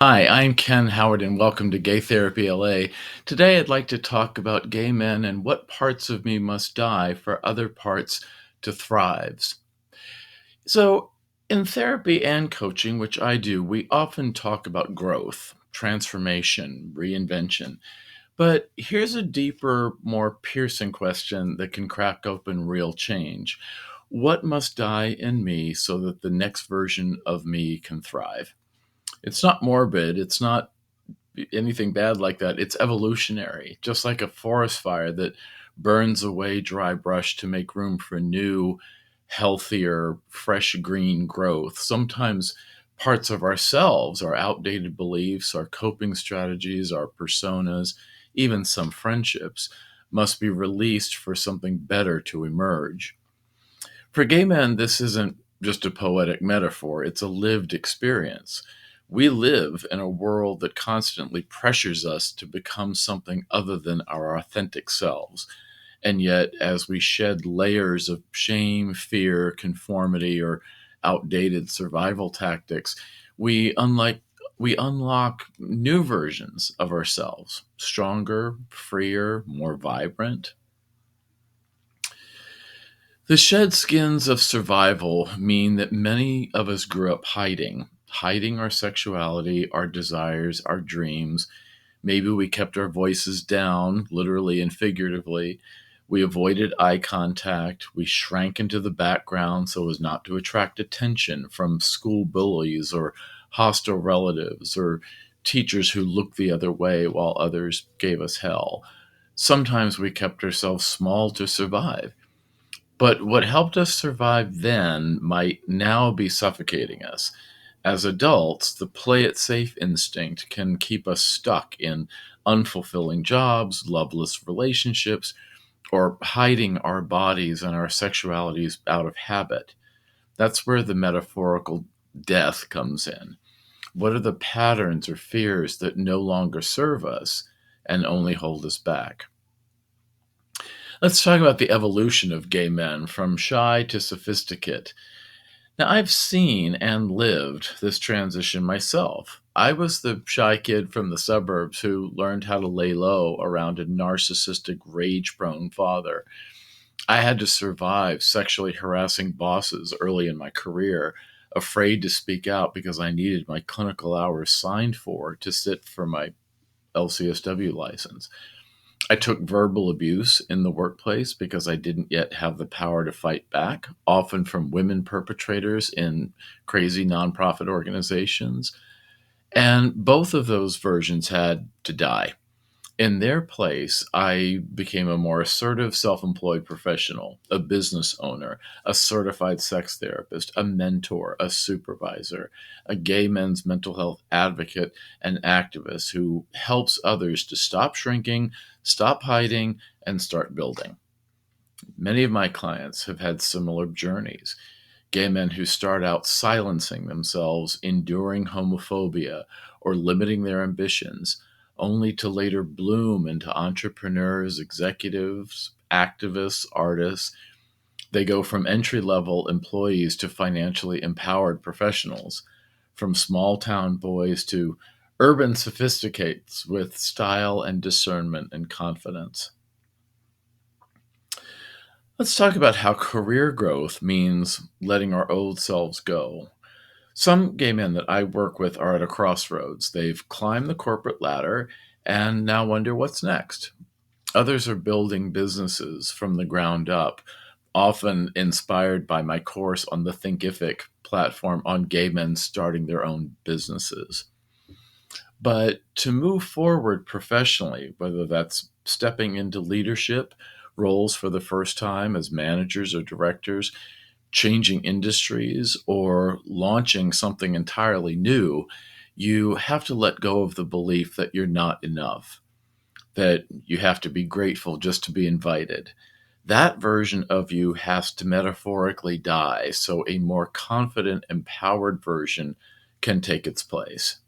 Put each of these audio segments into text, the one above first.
Hi, I'm Ken Howard, and welcome to Gay Therapy LA. Today, I'd like to talk about gay men and what parts of me must die for other parts to thrive. So, in therapy and coaching, which I do, we often talk about growth, transformation, reinvention. But here's a deeper, more piercing question that can crack open real change. What must die in me so that the next version of me can thrive? It's not morbid. It's not anything bad like that. It's evolutionary, just like a forest fire that burns away dry brush to make room for new, healthier, fresh green growth. Sometimes parts of ourselves, our outdated beliefs, our coping strategies, our personas, even some friendships, must be released for something better to emerge. For gay men, this isn't just a poetic metaphor, it's a lived experience. We live in a world that constantly pressures us to become something other than our authentic selves. And yet, as we shed layers of shame, fear, conformity, or outdated survival tactics, we unlike we unlock new versions of ourselves, stronger, freer, more vibrant. The shed skins of survival mean that many of us grew up hiding our sexuality, our desires, our dreams. Maybe we kept our voices down, literally and figuratively. We avoided eye contact. We shrank into the background so as not to attract attention from school bullies or hostile relatives or teachers who looked the other way while others gave us hell. Sometimes we kept ourselves small to survive. But what helped us survive then might now be suffocating us. As adults, the play it safe instinct can keep us stuck in unfulfilling jobs, loveless relationships, or hiding our bodies and our sexualities out of habit. That's where the metaphorical death comes in. What are the patterns or fears that no longer serve us and only hold us back? Let's talk about the evolution of gay men from shy to sophisticate. Now, I've seen and lived this transition myself. I was the shy kid from the suburbs who learned how to lay low around a narcissistic, rage prone father. I had to survive sexually harassing bosses early in my career, afraid to speak out because I needed my clinical hours signed for to sit for my LCSW license. I took verbal abuse in the workplace because I didn't yet have the power to fight back, often from women perpetrators in crazy nonprofit organizations. And both of those versions had to die. In their place, I became a more assertive self employed professional, a business owner, a certified sex therapist, a mentor, a supervisor, a gay men's mental health advocate, and activist who helps others to stop shrinking, stop hiding, and start building. Many of my clients have had similar journeys. Gay men who start out silencing themselves, enduring homophobia, or limiting their ambitions, only to later bloom into entrepreneurs, executives, activists, artists. They go from entry level employees to financially empowered professionals, from small town boys to urban sophisticates with style and discernment and confidence. Let's talk about how career growth means letting our old selves go. Some gay men that I work with are at a crossroads. They've climbed the corporate ladder and now wonder what's next. Others are building businesses from the ground up, often inspired by my course on the Thinkific platform on gay men starting their own businesses. But to move forward professionally, whether that's stepping into leadership roles for the first time as managers or directors, changing industries, or launching something entirely new, you have to let go of the belief that you're not enough, that you have to be grateful just to be invited. That version of you has to metaphorically die so a more confident, empowered version can take its place.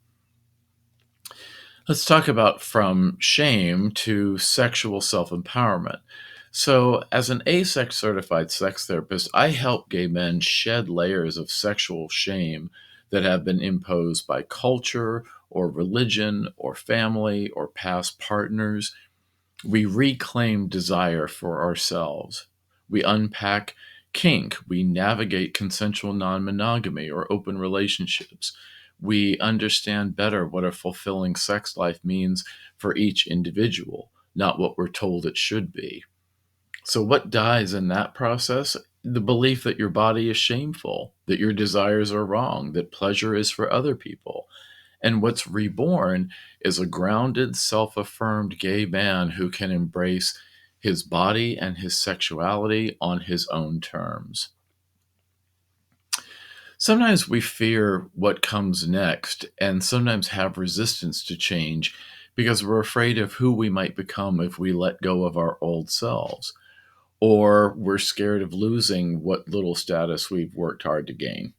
Let's talk about from shame to sexual self empowerment. So, as an ASEX certified sex therapist, I help gay men shed layers of sexual shame that have been imposed by culture or religion or family or past partners. We reclaim desire for ourselves. We unpack kink. We navigate consensual non monogamy or open relationships. We understand better what a fulfilling sex life means for each individual, not what we're told it should be. So, what dies in that process? The belief that your body is shameful, that your desires are wrong, that pleasure is for other people. And what's reborn is a grounded, self affirmed gay man who can embrace his body and his sexuality on his own terms. Sometimes we fear what comes next and sometimes have resistance to change because we're afraid of who we might become if we let go of our old selves, or we're scared of losing what little status we've worked hard to gain.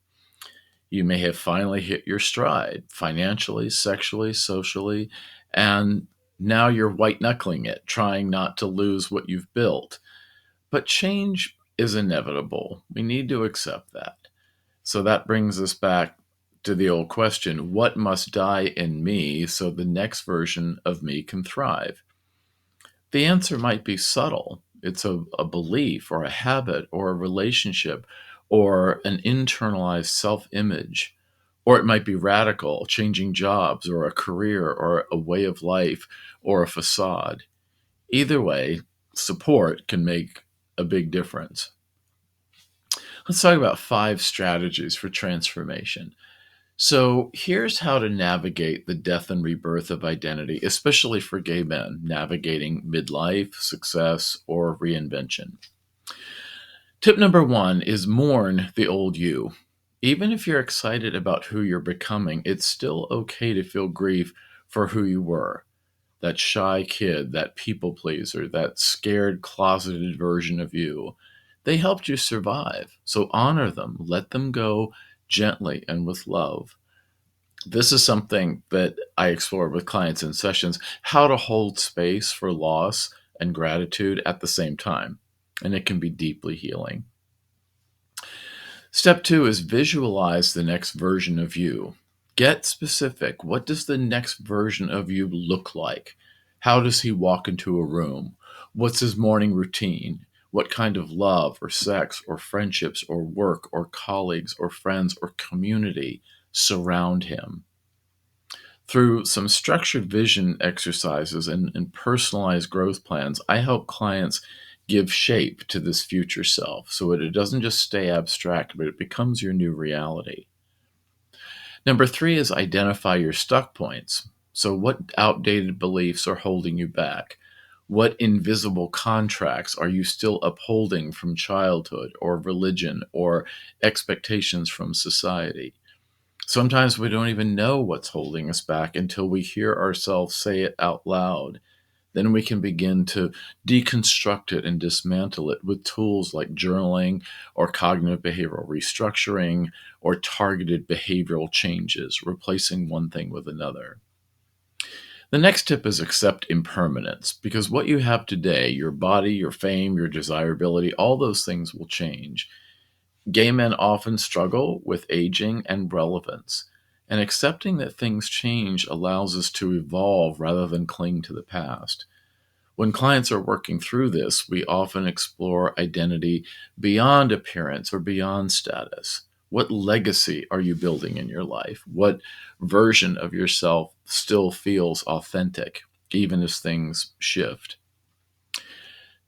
You may have finally hit your stride financially, sexually, socially, and now you're white knuckling it, trying not to lose what you've built. But change is inevitable. We need to accept that. So that brings us back to the old question: what must die in me so the next version of me can thrive? The answer might be subtle. It's a belief or a habit or a relationship or an internalized self image. Or it might be radical, changing jobs or a career or a way of life or a facade. Either way, support can make a big difference. Let's talk about 5 strategies for transformation. So, here's how to navigate the death and rebirth of identity, especially for gay men navigating midlife, success, or reinvention. Tip number 1 is mourn the old you. Even if you're excited about who you're becoming, it's still okay to feel grief for who you were. That shy kid, that people pleaser, that scared, closeted version of you. They helped you survive. So honor them, let them go gently and with love. This is something that I explore with clients in sessions: how to hold space for loss and gratitude at the same time. And it can be deeply healing. Step 2 is visualize the next version of you. Get specific. What does the next version of you look like? How does he walk into a room? What's his morning routine? What kind of love or sex or friendships or work or colleagues or friends or community surround him? Through some structured vision exercises and personalized growth plans, I help clients give shape to this future self so that it doesn't just stay abstract, but it becomes your new reality. Number 3 is identify your stuck points. So, what outdated beliefs are holding you back? What invisible contracts are you still upholding from childhood or religion or expectations from society? Sometimes we don't even know what's holding us back until we hear ourselves say it out loud. Then we can begin to deconstruct it and dismantle it with tools like journaling or cognitive behavioral restructuring or targeted behavioral changes, replacing one thing with another. The next tip is accept impermanence, because what you have today, your body, your fame, your desirability, all those things will change. Gay men often struggle with aging and relevance, and accepting that things change allows us to evolve rather than cling to the past. When clients are working through this, we often explore identity beyond appearance or beyond status. What legacy are you building in your life? What version of yourself still feels authentic, even as things shift?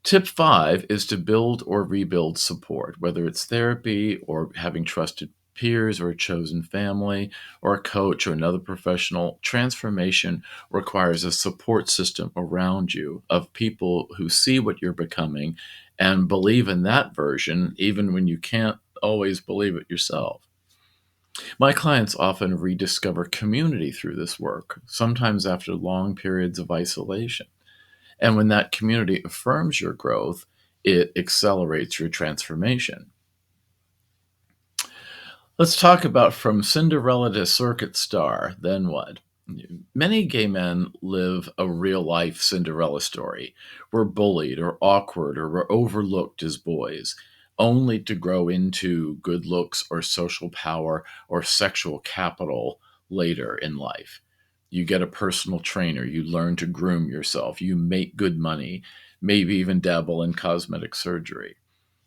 Tip 5 is to build or rebuild support, whether it's therapy or having trusted peers or a chosen family or a coach or another professional. Transformation requires a support system around you of people who see what you're becoming and believe in that version, even when you can't always believe it yourself. My clients often rediscover community through this work, sometimes after long periods of isolation. And when that community affirms your growth, it accelerates your transformation. Let's talk about from Cinderella to circuit star, then what? Many gay men live a real life Cinderella story. We're bullied or awkward or we're overlooked as boys, only to grow into good looks or social power or sexual capital later in life. You get a personal trainer, you learn to groom yourself, you make good money, maybe even dabble in cosmetic surgery.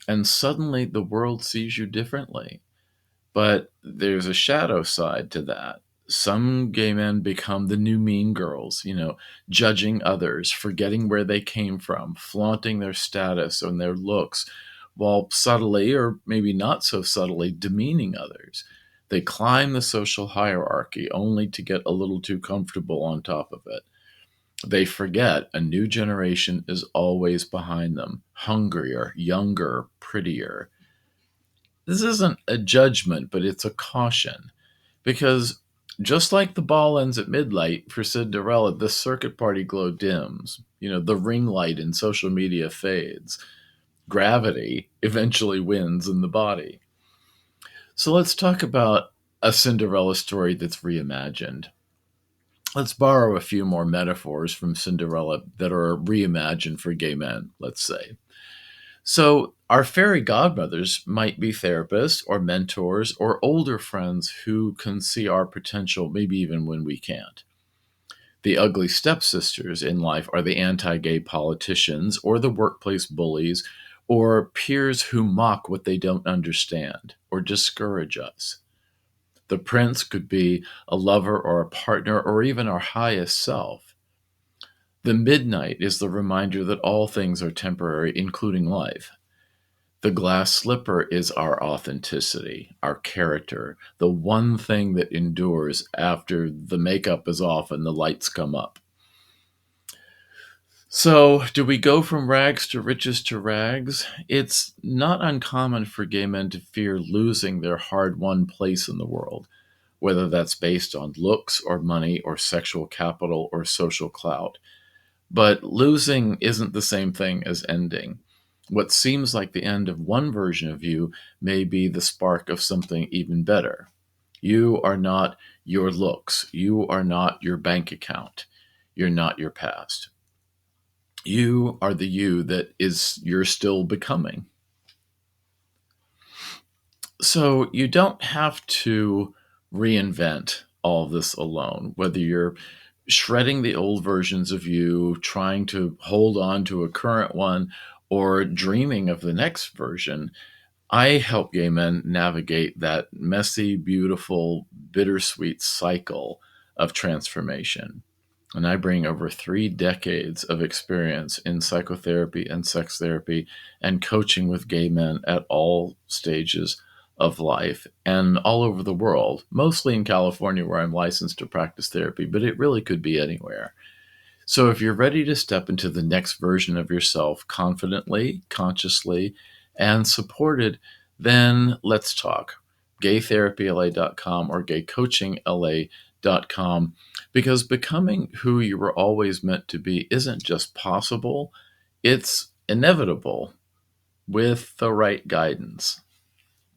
And suddenly the world sees you differently. But there's a shadow side to that. Some gay men become the new mean girls, judging others, forgetting where they came from, flaunting their status and their looks, while subtly, or maybe not so subtly, demeaning others. They climb the social hierarchy only to get a little too comfortable on top of it. They forget a new generation is always behind them, hungrier, younger, prettier. This isn't a judgment, but it's a caution. Because just like the ball ends at midnight for Cinderella, the circuit party glow dims. The ring light in social media fades. Gravity eventually wins in the body. So let's talk about a Cinderella story that's reimagined. Let's borrow a few more metaphors from Cinderella that are reimagined for gay men, let's say. So, our fairy godmothers might be therapists or mentors or older friends who can see our potential, maybe even when we can't. The ugly stepsisters in life are the anti gay politicians or the workplace bullies or peers who mock what they don't understand or discourage us. The prince could be a lover or a partner or even our highest self. The midnight is the reminder that all things are temporary, including life. The glass slipper is our authenticity, our character, the one thing that endures after the makeup is off and the lights come up. So, do we go from rags to riches to rags? It's not uncommon for gay men to fear losing their hard won place in the world, whether that's based on looks or money or sexual capital or social clout. But losing isn't the same thing as ending. What seems like the end of one version of you may be the spark of something even better. You are not your looks. You are not your bank account. You're not your past. You are the you that is you're still becoming. So you don't have to reinvent all this alone, whether you're shredding the old versions of you, trying to hold on to a current one, or dreaming of the next version. I help gay men navigate that messy, beautiful, bittersweet cycle of transformation. And I bring over 3 decades of experience in psychotherapy and sex therapy and coaching with gay men at all stages of life and all over the world, mostly in California where I'm licensed to practice therapy, but it really could be anywhere. So if you're ready to step into the next version of yourself confidently, consciously, and supported, then let's talk. gaytherapyla.com or gaycoachingla.com, because becoming who you were always meant to be isn't just possible, it's inevitable with the right guidance.